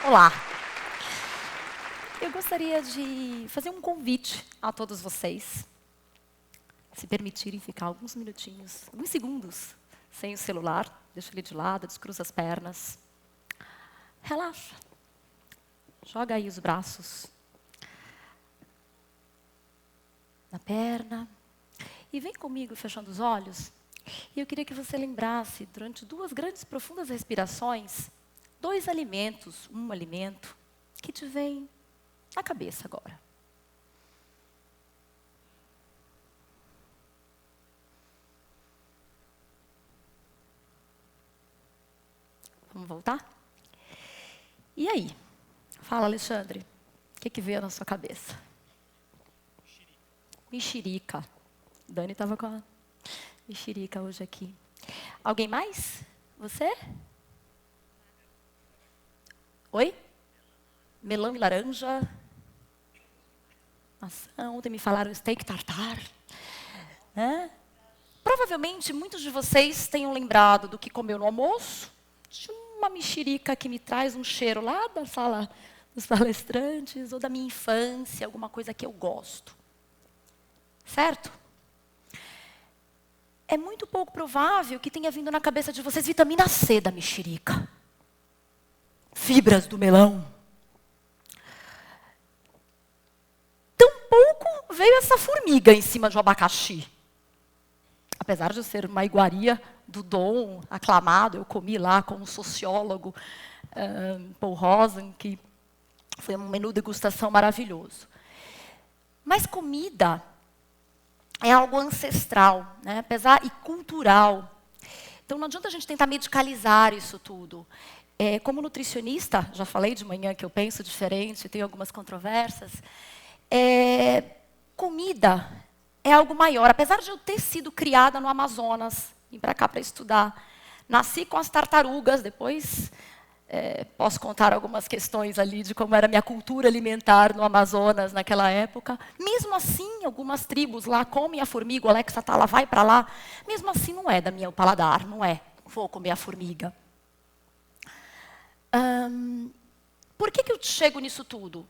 Olá! Eu gostaria de fazer um convite a todos vocês, se permitirem ficar alguns minutinhos, alguns segundos, sem o celular, deixa ele de lado, descruza as pernas. Relaxa. Joga aí os braços na perna. E vem comigo fechando os olhos. E eu queria que você lembrasse, durante 2 grandes profundas respirações, 2 alimentos, um alimento, que te vem na cabeça agora. Vamos voltar? E aí? Fala, Alexandre. O que veio na sua cabeça? Mexerica. Dani estava com a mexerica hoje aqui. Alguém mais? Você? Oi? Melão e laranja. Maçã. Ontem me falaram steak tartar. Provavelmente, muitos de vocês tenham lembrado do que comeu no almoço. De uma mexerica que me traz um cheiro lá da sala dos palestrantes, ou da minha infância, alguma coisa que eu gosto. Certo? É muito pouco provável que tenha vindo na cabeça de vocês vitamina C da mexerica. Fibras do melão. Tampouco veio essa formiga em cima de um abacaxi. Apesar de ser uma iguaria do Dom, aclamado, eu comi lá com um sociólogo, Paul Rosen, que foi um menu degustação maravilhoso. Mas comida é algo ancestral, né? E cultural. Então, não adianta a gente tentar medicalizar isso tudo. Como nutricionista, já falei de manhã que eu penso diferente, tenho algumas controvérsias. Comida é algo maior. Apesar de eu ter sido criada no Amazonas, vim para cá para estudar, nasci com as tartarugas, depois posso contar algumas questões ali de como era a minha cultura alimentar no Amazonas naquela época. Mesmo assim, algumas tribos lá comem a formiga, o Alexa está lá, vai para lá. Mesmo assim, não é da minha paladar, não é. Vou comer a formiga. Por que eu chego nisso tudo?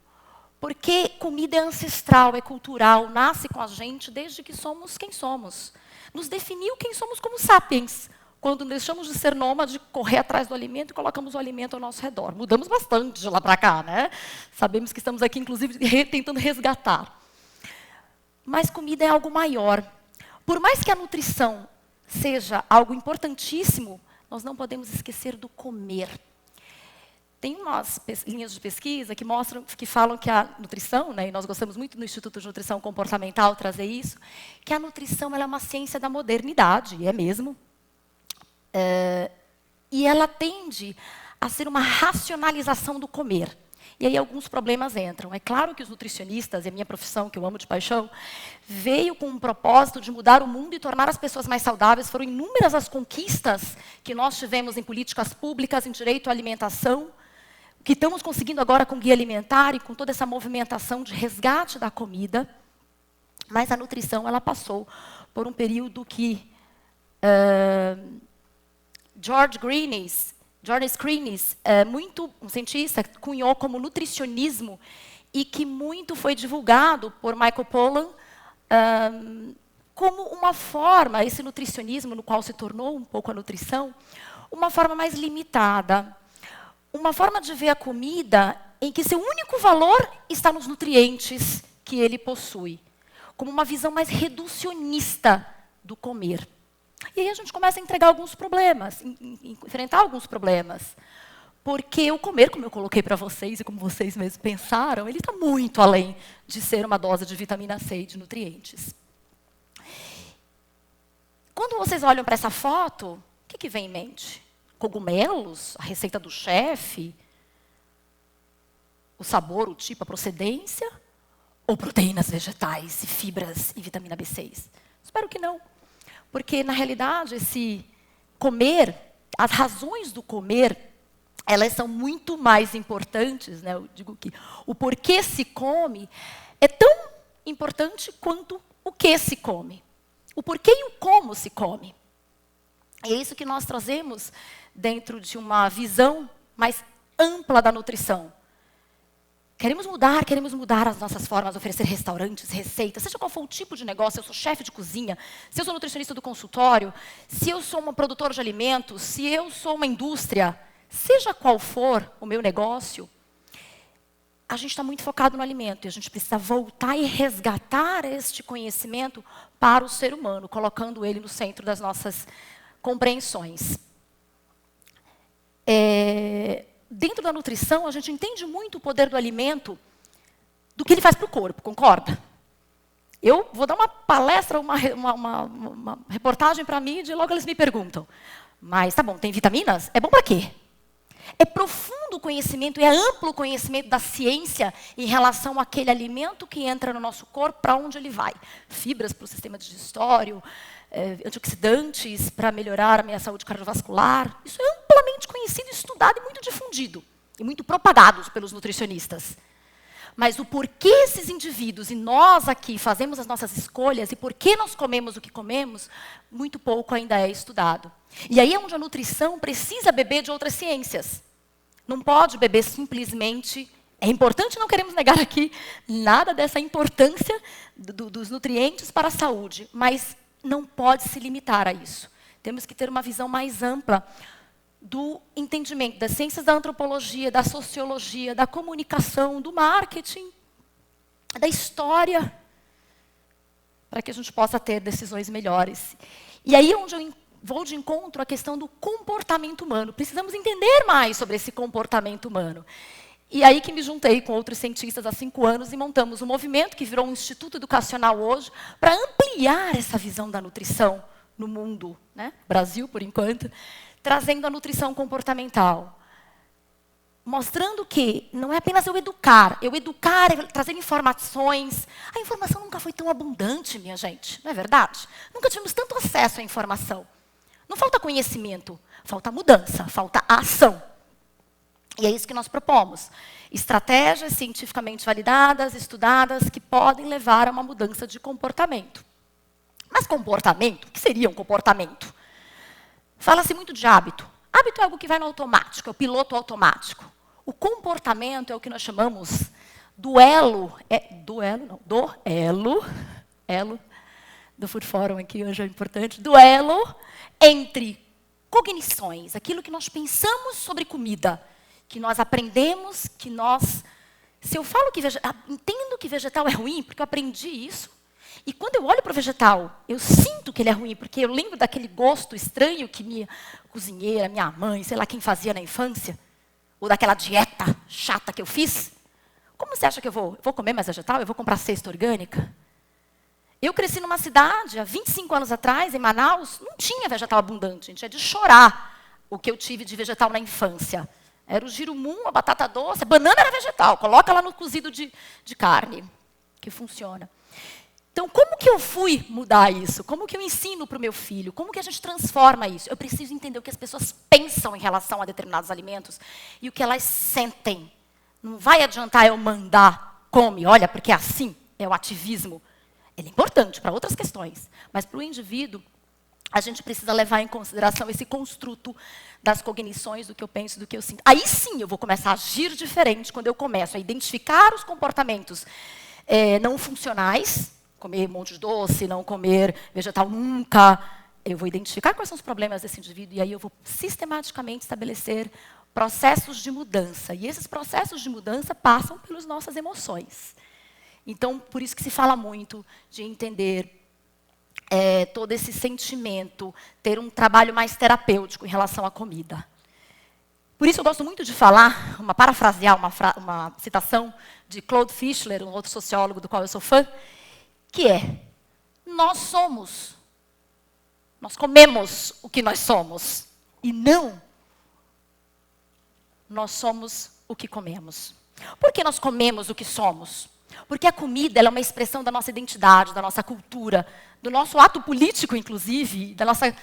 Porque comida é ancestral, é cultural, nasce com a gente desde que somos quem somos. Nos definiu quem somos como sapiens. Quando deixamos de ser nômade, correr atrás do alimento e colocamos o alimento ao nosso redor. Mudamos bastante de lá para cá, né? Sabemos que estamos aqui, inclusive, tentando resgatar. Mas comida é algo maior. Por mais que a nutrição seja algo importantíssimo, nós não podemos esquecer do comer. Tem umas linhas de pesquisa que falam que a nutrição, né, e nós gostamos muito no Instituto de Nutrição Comportamental trazer isso, que a nutrição ela é uma ciência da modernidade, e é mesmo. E ela tende a ser uma racionalização do comer. E aí alguns problemas entram. É claro que os nutricionistas, e a minha profissão, que eu amo de paixão, veio com um propósito de mudar o mundo e tornar as pessoas mais saudáveis. Foram inúmeras as conquistas que nós tivemos em políticas públicas, em direito à alimentação, que estamos conseguindo agora com o Guia Alimentar e com toda essa movimentação de resgate da comida. Mas a nutrição ela passou por um período que George Screenis, um cientista, cunhou como nutricionismo e que muito foi divulgado por Michael Pollan como uma forma, esse nutricionismo no qual se tornou um pouco a nutrição, uma forma mais limitada, uma forma de ver a comida em que seu único valor está nos nutrientes que ele possui, como uma visão mais reducionista do comer. E aí a gente começa a enfrentar alguns problemas. Porque o comer, como eu coloquei para vocês e como vocês mesmos pensaram, ele está muito além de ser uma dose de vitamina C e de nutrientes. Quando vocês olham para essa foto, o que vem em mente? Cogumelos? A receita do chefe? O sabor, o tipo, a procedência? Ou proteínas vegetais, e fibras e vitamina B6? Espero que não. Porque, na realidade, esse comer, as razões do comer, elas são muito mais importantes, né? Eu digo que o porquê se come é tão importante quanto o que se come. O porquê e o como se come. E é isso que nós trazemos dentro de uma visão mais ampla da nutrição. Queremos mudar as nossas formas de oferecer restaurantes, receitas, seja qual for o tipo de negócio, se eu sou chefe de cozinha, se eu sou nutricionista do consultório, se eu sou uma produtora de alimentos, se eu sou uma indústria, seja qual for o meu negócio, a gente está muito focado no alimento e a gente precisa voltar e resgatar este conhecimento para o ser humano, colocando ele no centro das nossas compreensões. Dentro da nutrição, a gente entende muito o poder do alimento, do que ele faz para o corpo, concorda? Eu vou dar uma palestra, uma reportagem para a mídia e logo eles me perguntam. Mas, tá bom, tem vitaminas? É bom para quê? É profundo o conhecimento, é amplo o conhecimento da ciência em relação àquele alimento que entra no nosso corpo, para onde ele vai. Fibras para o sistema digestório, antioxidantes para melhorar a minha saúde cardiovascular. Isso é amplamente conhecido, estudado e muito difundido. E muito propagado pelos nutricionistas. Mas o porquê esses indivíduos e nós aqui fazemos as nossas escolhas e por que nós comemos o que comemos, muito pouco ainda é estudado. E aí é onde a nutrição precisa beber de outras ciências. Não pode beber simplesmente... É importante, não queremos negar aqui nada dessa importância dos nutrientes para a saúde, mas não pode se limitar a isso. Temos que ter uma visão mais ampla do entendimento das ciências da antropologia, da sociologia, da comunicação, do marketing, da história, para que a gente possa ter decisões melhores. E aí é onde eu vou de encontro à questão do comportamento humano. Precisamos entender mais sobre esse comportamento humano. E aí que me juntei com outros cientistas há 5 anos e montamos um movimento que virou um instituto educacional hoje para ampliar essa visão da nutrição no mundo, né? Brasil, por enquanto, trazendo a nutrição comportamental. Mostrando que não é apenas eu educar é trazer informações. A informação nunca foi tão abundante, minha gente, não é verdade? Nunca tivemos tanto acesso à informação. Não falta conhecimento, falta mudança, falta ação. E é isso que nós propomos. Estratégias cientificamente validadas, estudadas, que podem levar a uma mudança de comportamento. Mas comportamento, o que seria um comportamento? Fala-se muito de hábito. Hábito é algo que vai no automático, é o piloto automático. O comportamento é o que nós chamamos do elo do Food Forum aqui hoje é importante, do elo entre cognições, aquilo que nós pensamos sobre comida, que nós aprendemos, que nós... Se eu falo que entendo que vegetal é ruim, porque eu aprendi isso, e quando eu olho para o vegetal, eu sinto que ele é ruim, porque eu lembro daquele gosto estranho que minha cozinheira, minha mãe, sei lá quem fazia na infância, ou daquela dieta chata que eu fiz. Como você acha que eu vou? Eu vou comer mais vegetal? Eu vou comprar cesta orgânica? Eu cresci numa cidade, há 25 anos atrás, em Manaus, não tinha vegetal abundante. A gente é de chorar o que eu tive de vegetal na infância. Era o girumum, a batata doce, a banana era vegetal. Coloca lá no cozido de carne, que funciona. Então, como que eu fui mudar isso? Como que eu ensino para o meu filho? Como que a gente transforma isso? Eu preciso entender o que as pessoas pensam em relação a determinados alimentos e o que elas sentem. Não vai adiantar eu mandar, come, olha, porque é assim, é o ativismo. Ele é importante para outras questões, mas para o indivíduo, a gente precisa levar em consideração esse construto das cognições, do que eu penso, do que eu sinto. Aí sim eu vou começar a agir diferente quando eu começo a identificar os comportamentos não funcionais, comer um monte de doce, não comer vegetal nunca. Eu vou identificar quais são os problemas desse indivíduo e aí eu vou sistematicamente estabelecer processos de mudança. E esses processos de mudança passam pelas nossas emoções. Então, por isso que se fala muito de entender todo esse sentimento, ter um trabalho mais terapêutico em relação à comida. Por isso eu gosto muito de falar, parafrasear uma citação de Claude Fischler, um outro sociólogo do qual eu sou fã, que é: nós comemos o que nós somos, e não nós somos o que comemos. Por que nós comemos o que somos? Porque a comida ela é uma expressão da nossa identidade, da nossa cultura, do nosso ato político, inclusive, da nossa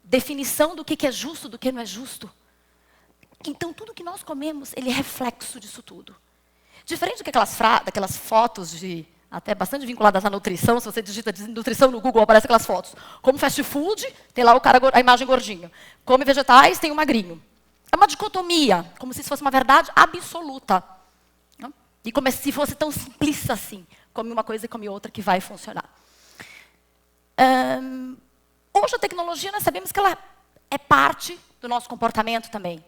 definição do que é justo, do que não é justo. Então, tudo que nós comemos, ele é reflexo disso tudo. Diferente daquelas fotos, até bastante vinculadas à nutrição, se você digita nutrição no Google, aparecem aquelas fotos. Como fast food, tem lá o cara, a imagem gordinho. Come vegetais, tem o magrinho. É uma dicotomia, como se isso fosse uma verdade absoluta. Né? E como se fosse tão simplista assim. Come uma coisa e come outra que vai funcionar. Hoje a tecnologia, nós sabemos que ela é parte do nosso comportamento também.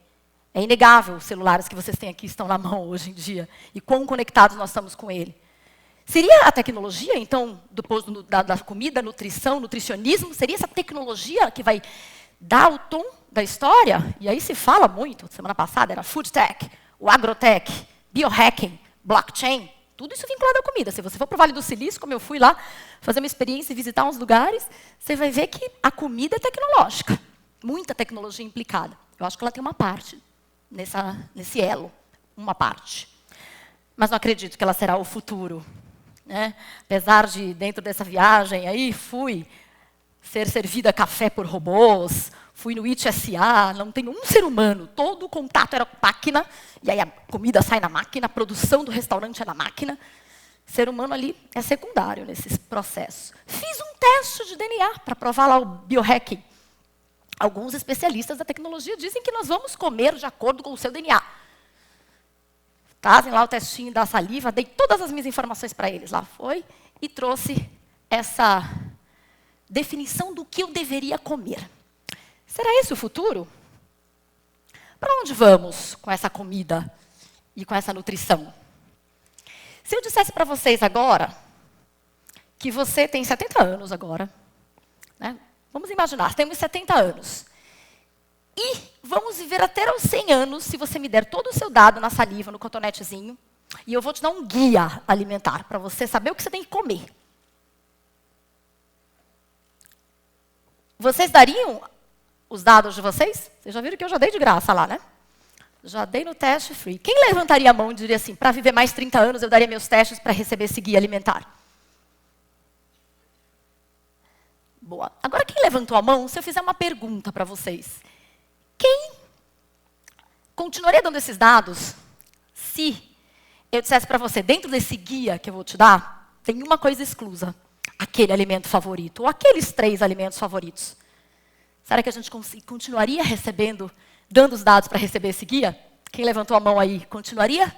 É inegável os celulares que vocês têm aqui estão na mão hoje em dia. E quão conectados nós estamos com ele. Seria a tecnologia, então, depois da comida, nutrição, nutricionismo, seria essa tecnologia que vai dar o tom da história? E aí se fala muito, semana passada era food tech, o agrotech, biohacking, blockchain, tudo isso vinculado à comida. Se você for para o Vale do Silício, como eu fui lá, fazer uma experiência e visitar uns lugares, você vai ver que a comida é tecnológica. Muita tecnologia implicada. Eu acho que ela tem uma parte nesse elo, uma parte. Mas não acredito que ela será o futuro. Né? Apesar de, dentro dessa viagem, aí fui ser servida café por robôs, fui no It SA, não tem um ser humano, todo o contato era com máquina, e aí a comida sai na máquina, a produção do restaurante é na máquina. Ser humano ali é secundário nesses processos. Fiz um teste de DNA para provar lá o biohacking. Alguns especialistas da tecnologia dizem que nós vamos comer de acordo com o seu DNA. Trazem lá o testinho da saliva, dei todas as minhas informações para eles. Lá foi e trouxe essa definição do que eu deveria comer. Será esse o futuro? Para onde vamos com essa comida e com essa nutrição? Se eu dissesse para vocês agora que você tem 70 anos agora, né? Vamos imaginar, temos 70 anos. E vamos viver até os 100 anos se você me der todo o seu dado na saliva, no cotonetezinho, e eu vou te dar um guia alimentar para você saber o que você tem que comer. Vocês dariam os dados de vocês? Vocês já viram que eu já dei de graça lá, né? Já dei no teste free. Quem levantaria a mão e diria assim, para viver mais 30 anos, eu daria meus testes para receber esse guia alimentar? Boa. Agora, quem levantou a mão, se eu fizer uma pergunta para vocês, quem continuaria dando esses dados se eu dissesse para você, dentro desse guia que eu vou te dar, tem uma coisa exclusa, aquele alimento favorito, ou aqueles 3 alimentos favoritos? Será que a gente continuaria recebendo, dando os dados para receber esse guia? Quem levantou a mão aí, continuaria?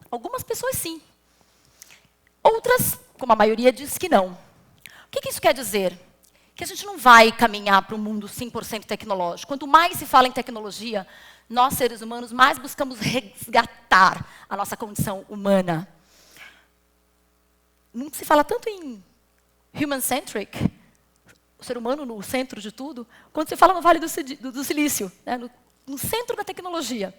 Algumas pessoas sim. Outras, como a maioria, diz que não. O que isso quer dizer? Que a gente não vai caminhar para um mundo 100% tecnológico. Quanto mais se fala em tecnologia, nós, seres humanos, mais buscamos resgatar a nossa condição humana. Não se fala tanto em human-centric, o ser humano no centro de tudo, quando se fala no Vale do Silício, né, no centro da tecnologia.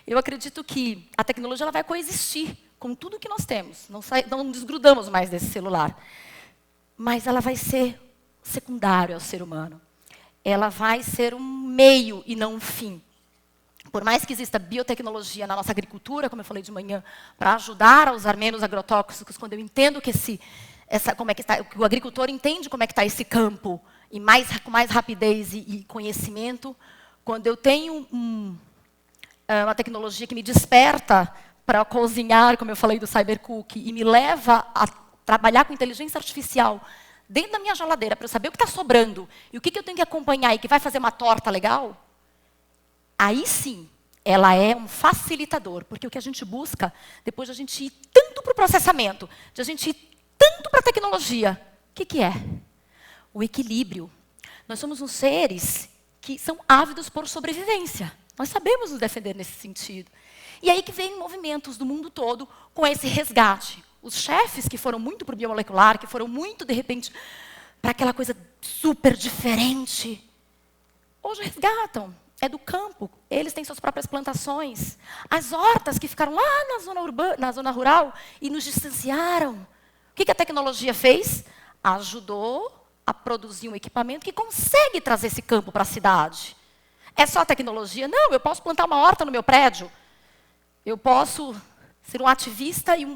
Eu acredito que a tecnologia ela vai coexistir com tudo que nós temos. Não desgrudamos mais desse celular. Mas ela vai ser secundário ao ser humano. Ela vai ser um meio e não um fim. Por mais que exista biotecnologia na nossa agricultura, como eu falei de manhã, para ajudar a usar menos agrotóxicos, quando eu entendo que como é que está, o agricultor entende como é que está esse campo, e com mais rapidez e conhecimento, quando eu tenho uma tecnologia que me desperta para cozinhar, como eu falei do Cybercook, e me leva a trabalhar com inteligência artificial dentro da minha geladeira para eu saber o que está sobrando e o que eu tenho que acompanhar e que vai fazer uma torta legal, aí sim, ela é um facilitador. Porque o que a gente busca, depois de a gente ir tanto para o processamento, de a gente ir tanto para a tecnologia, o que é? O equilíbrio. Nós somos uns seres que são ávidos por sobrevivência. Nós sabemos nos defender nesse sentido. E aí que vem movimentos do mundo todo com esse resgate. Os chefes que foram muito para o biomolecular, que foram muito, de repente, para aquela coisa super diferente, hoje resgatam. É do campo. Eles têm suas próprias plantações. As hortas que ficaram lá na zona rural e nos distanciaram. O que a tecnologia fez? Ajudou a produzir um equipamento que consegue trazer esse campo para a cidade. É só a tecnologia? Não, eu posso plantar uma horta no meu prédio. Eu posso ser um ativista e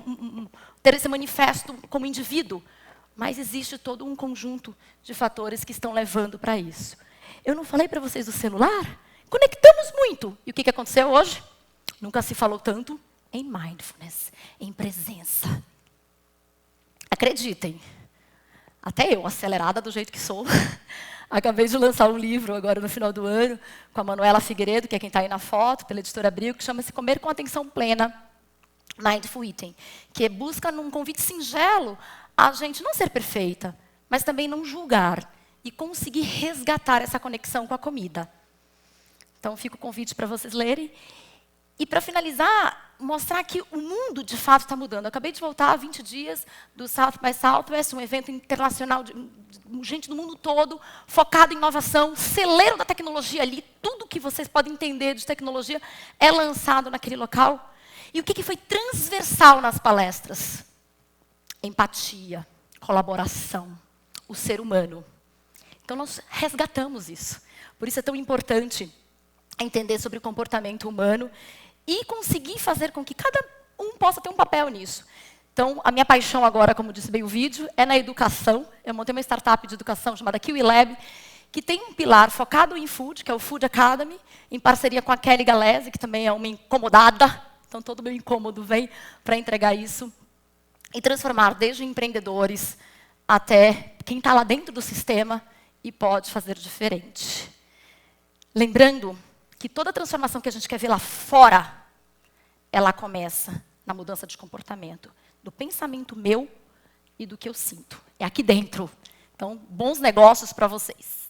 ter esse manifesto como indivíduo. Mas existe todo um conjunto de fatores que estão levando para isso. Eu não falei para vocês do celular? Conectamos muito. E o que aconteceu hoje? Nunca se falou tanto em mindfulness, em presença. Acreditem, até eu, acelerada do jeito que sou, Acabei de lançar um livro agora no final do ano, com a Manuela Figueiredo, que é quem está aí na foto, pela editora Abril, que chama-se Comer com Atenção Plena, Mindful Eating, que busca, num convite singelo, a gente não ser perfeita, mas também não julgar e conseguir resgatar essa conexão com a comida. Então, fica o convite para vocês lerem. E, para finalizar, mostrar que o mundo, de fato, está mudando. Eu acabei de voltar há 20 dias do South by Southwest, um evento internacional de gente do mundo todo, focado em inovação, celeiro da tecnologia ali. Tudo que vocês podem entender de tecnologia é lançado naquele local. E o que foi transversal nas palestras? Empatia, colaboração, o ser humano. Então, nós resgatamos isso. Por isso é tão importante entender sobre o comportamento humano e conseguir fazer com que cada um possa ter um papel nisso. Então, a minha paixão agora, como disse bem o vídeo, é na educação. Eu montei uma startup de educação chamada Kiwi Lab, que tem um pilar focado em food, que é o Food Academy, em parceria com a Kelly Galese, que também é uma incomodada. Então, todo o meu incômodo vem para entregar isso. E transformar desde empreendedores até quem está lá dentro do sistema e pode fazer diferente. Lembrando que toda transformação que a gente quer ver lá fora, ela começa na mudança de comportamento, do pensamento meu e do que eu sinto. É aqui dentro. Então, bons negócios para vocês.